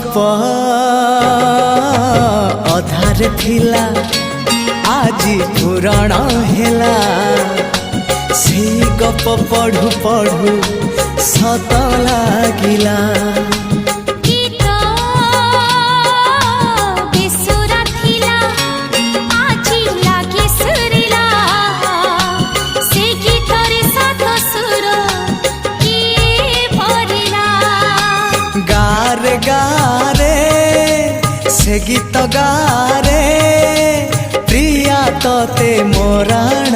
गप अधार थिला आजी पुराण हेला से गप पढ़ु पढ़ु सत लागिला गारे गारे से गीत गारे प्रिया तोते मोराण